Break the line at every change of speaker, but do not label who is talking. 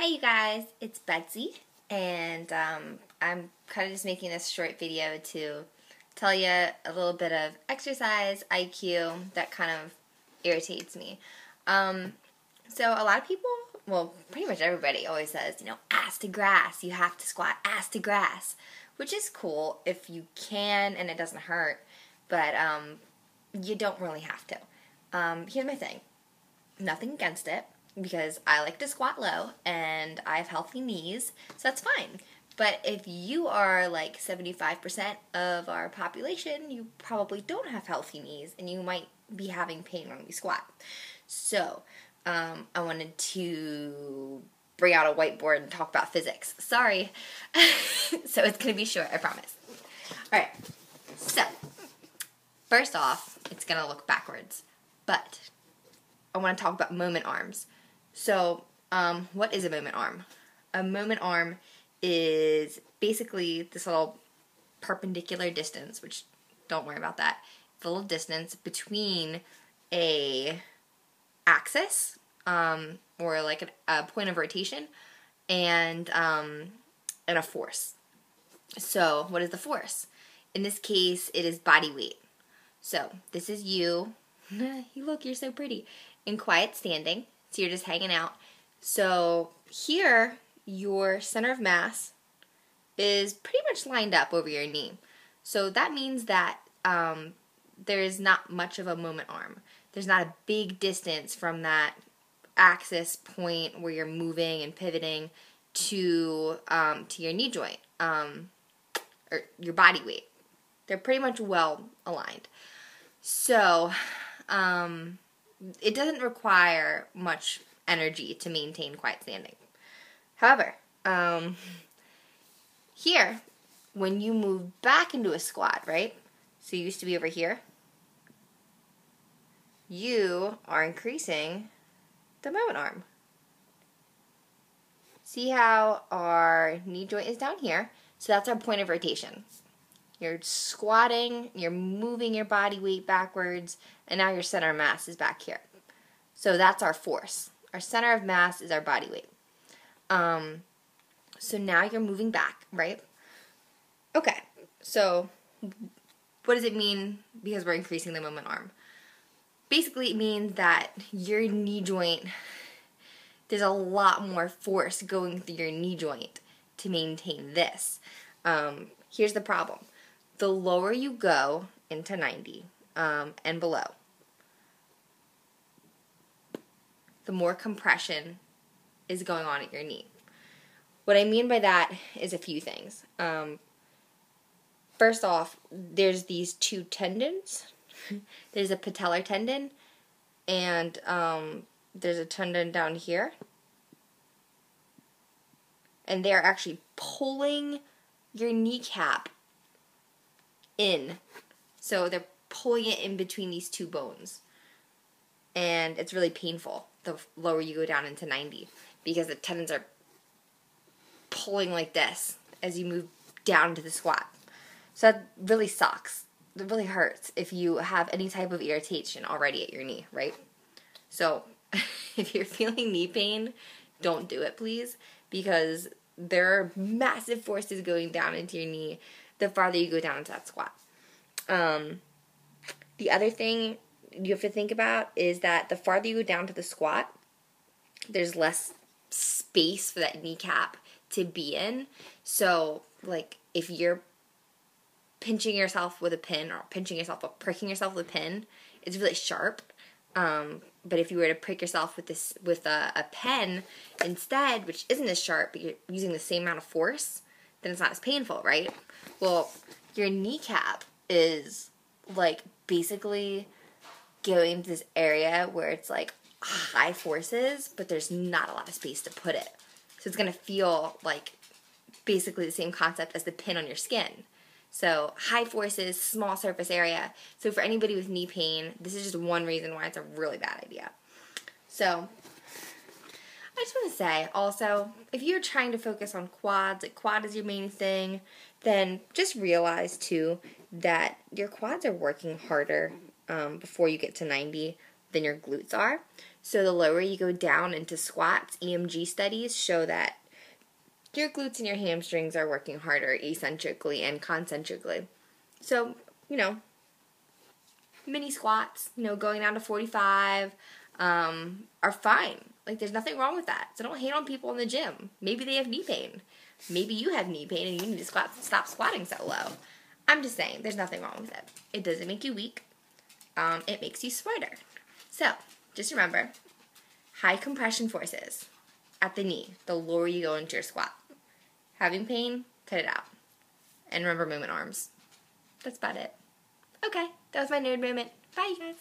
Hey you guys, it's Betsy, and I'm kind of just making this short video to tell you a little bit of exercise IQ that kind of irritates me. So a lot of people, well, pretty much everybody always says, ass to grass, you have to squat ass to grass, which is cool if you can and it doesn't hurt, but you don't really have to. Here's my thing, nothing against it, because I like to squat low and I have healthy knees, so that's fine. But if you are like 75% of our population, you probably don't have healthy knees and you might be having pain when we squat. So I wanted to bring out a whiteboard and talk about physics. Sorry. So it's going to be short, I promise. Alright, so first off, it's going to look backwards, but I want to talk about moment arms. So, what is a moment arm? A moment arm is basically this little perpendicular distance, which don't worry about that, the little distance between a axis, or like a point of rotation, and a force. So, what is the force? In this case, it is body weight. So, this is you. Look, you're so pretty. In quiet standing. So you're just hanging out. So here, your center of mass is pretty much lined up over your knee. So that means that there is not much of a moment arm. There's not a big distance from that axis point where you're moving and pivoting to your knee joint, or your body weight. They're pretty much well aligned. So it doesn't require much energy to maintain quiet standing. However, here, when you move back into a squat, right? So you used to be over here. You are increasing the moment arm. See how our knee joint is down here? So that's our point of rotation. You're squatting, you're moving your body weight backwards, and now your center of mass is back here. So that's our force. Our center of mass is our body weight. So now you're moving back, right? Okay, so what does it mean because we're increasing the moment arm? Basically, it means that your knee joint, there's a lot more force going through your knee joint to maintain this. Here's the problem. The lower you go into 90 and below, the more compression is going on at your knee. What I mean by that is a few things. First off, there's these two tendons. There's a patellar tendon, and there's a tendon down here. And they're actually pulling your kneecap in. So they're pulling it in between these two bones. And it's really painful the lower you go down into 90 because the tendons are pulling like this as you move down to the squat. So that really sucks. It really hurts if you have any type of irritation already at your knee, right? So if you're feeling knee pain, don't do it, please, because there are massive forces going down into your knee the farther you go down into that squat. The other thing you have to think about is that the farther you go down to the squat, there's less space for that kneecap to be in. So, like, if you're pinching yourself with a pin or pricking yourself with a pin, it's really sharp. But if you were to prick yourself with a pen instead, which isn't as sharp, but you're using the same amount of force, then it's not as painful, right? Well, your kneecap is, like, basically going to this area where it's, like, high forces, but there's not a lot of space to put it. So it's going to feel like basically the same concept as the pin on your skin. So high forces, small surface area. So for anybody with knee pain, this is just one reason why it's a really bad idea. So I just want to say also, if you're trying to focus on quads, like quad is your main thing, then just realize too that your quads are working harder before you get to 90 than your glutes are. So the lower you go down into squats, EMG studies show that your glutes and your hamstrings are working harder eccentrically and concentrically. So, mini squats, going down to 45 are fine. Like, there's nothing wrong with that. So don't hate on people in the gym. Maybe they have knee pain. Maybe you have knee pain and you need to stop squatting so low. I'm just saying, there's nothing wrong with it. It doesn't make you weak. It makes you smarter. So, just remember, high compression forces at the knee, the lower you go into your squat. Having pain, cut it out. And remember movement arms. That's about it. Okay, that was my nerd moment. Bye, you guys.